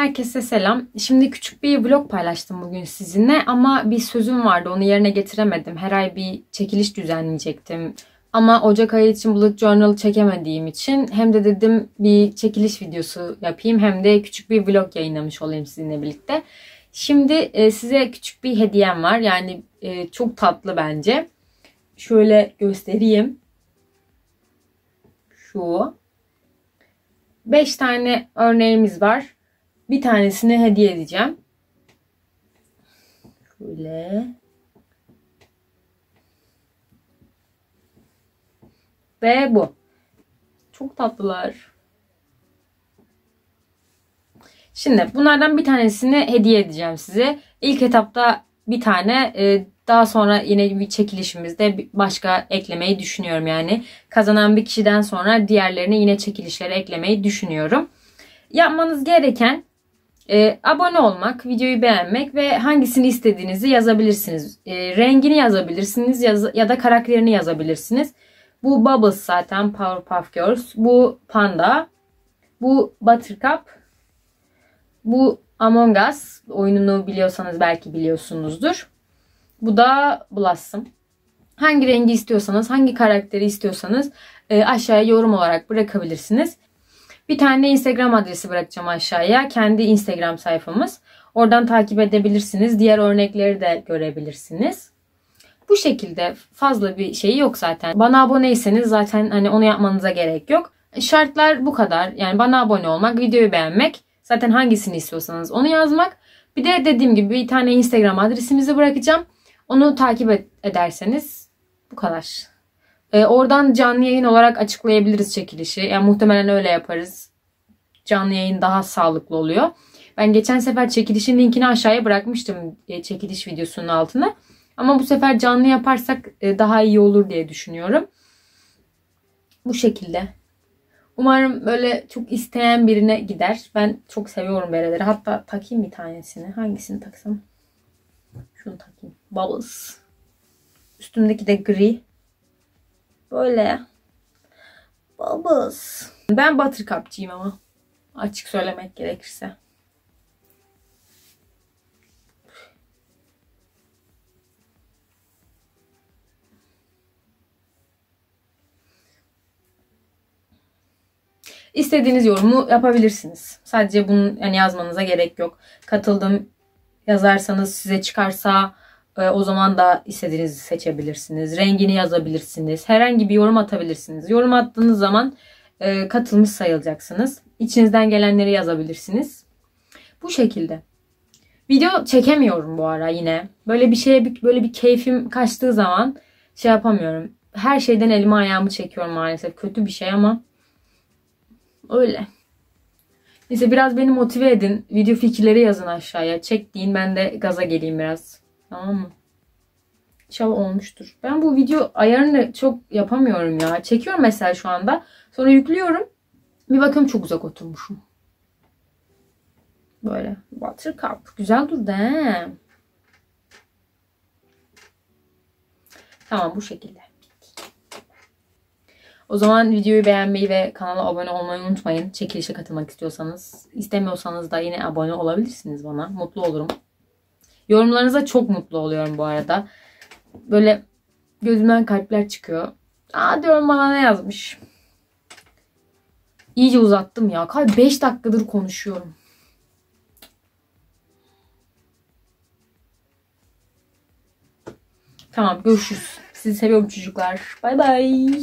Herkese selam. Şimdi küçük bir vlog paylaştım bugün sizinle ama bir sözüm vardı, onu yerine getiremedim. Her ay bir çekiliş düzenleyecektim. Ama Ocak ayı için bullet journal çekemediğim için hem de dedim bir çekiliş videosu yapayım hem de küçük bir vlog yayınlamış olayım sizinle birlikte. Şimdi size küçük bir hediyem var. Yani çok tatlı bence. Şöyle göstereyim. Şu. 5 tane örneğimiz var. Bir tanesini hediye edeceğim. Şöyle. Ve bu. Çok tatlılar. Şimdi bunlardan bir tanesini hediye edeceğim size. İlk etapta bir tane, daha sonra yine bir çekilişimizde başka eklemeyi düşünüyorum. Yani kazanan bir kişiden sonra diğerlerini yine çekilişlere eklemeyi düşünüyorum. Yapmanız gereken abone olmak, videoyu beğenmek ve hangisini istediğinizi yazabilirsiniz. Rengini yazabilirsiniz ya da karakterini yazabilirsiniz. Bu Bubbles zaten, Powerpuff Girls. Bu Panda. Bu Buttercup. Bu Among Us. Oyununu biliyorsanız belki biliyorsunuzdur. Bu da Blossom. Hangi rengi istiyorsanız, hangi karakteri istiyorsanız aşağıya yorum olarak bırakabilirsiniz. Bir tane Instagram adresi bırakacağım aşağıya. Kendi Instagram sayfamız. Oradan takip edebilirsiniz. Diğer örnekleri de görebilirsiniz. Bu şekilde, fazla bir şey yok zaten. Bana aboneyseniz zaten hani onu yapmanıza gerek yok. Şartlar bu kadar. Yani bana abone olmak, videoyu beğenmek. Zaten hangisini istiyorsanız onu yazmak. Bir de dediğim gibi bir tane Instagram adresimizi bırakacağım. Onu takip ederseniz bu kadar. Oradan canlı yayın olarak açıklayabiliriz çekilişi. Yani muhtemelen öyle yaparız. Canlı yayın daha sağlıklı oluyor. Ben geçen sefer çekilişin linkini aşağıya bırakmıştım, çekiliş videosunun altına. Ama bu sefer canlı yaparsak daha iyi olur diye düşünüyorum. Bu şekilde. Umarım böyle çok isteyen birine gider. Ben çok seviyorum bereleri. Hatta takayım bir tanesini. Hangisini taksam? Şunu takayım. Bubbles. Üstümdeki de gri. Böyle. Bubbles. Ben Buttercup'cıyım ama. Açık söylemek gerekirse. İstediğiniz yorumu yapabilirsiniz. Sadece bunu yani yazmanıza gerek yok. Katıldım yazarsanız size çıkarsa o zaman da istediğinizi seçebilirsiniz. Rengini yazabilirsiniz. Herhangi bir yorum atabilirsiniz. Yorum attığınız zaman katılmış sayılacaksınız. İçinizden gelenleri yazabilirsiniz. Bu şekilde. Video çekemiyorum bu ara yine. Böyle bir şeye böyle bir keyfim kaçtığı zaman şey yapamıyorum. Her şeyden elimi ayağımı çekiyorum maalesef. Kötü bir şey ama öyle. Neyse biraz beni motive edin. Video fikirleri yazın aşağıya. Çek deyin, ben de gaza geleyim biraz. Tamam mı? İnşallah olmuştur. Ben bu video ayarını çok yapamıyorum ya. Çekiyorum mesela şu anda. Sonra yüklüyorum. Bir bakıyorum çok uzak oturmuşum. Böyle. Buttercup. Güzel durdu he. Tamam, bu şekilde. O zaman videoyu beğenmeyi ve kanala abone olmayı unutmayın. Çekilişe katılmak istiyorsanız. İstemiyorsanız da yine abone olabilirsiniz bana. Mutlu olurum. Yorumlarınıza çok mutlu oluyorum bu arada. Böyle gözümden kalpler çıkıyor. Aa diyorum, bana ne yazmış. İyice uzattım ya. 5 dakikadır konuşuyorum. Tamam, görüşürüz. Sizi seviyorum çocuklar. Bay bay.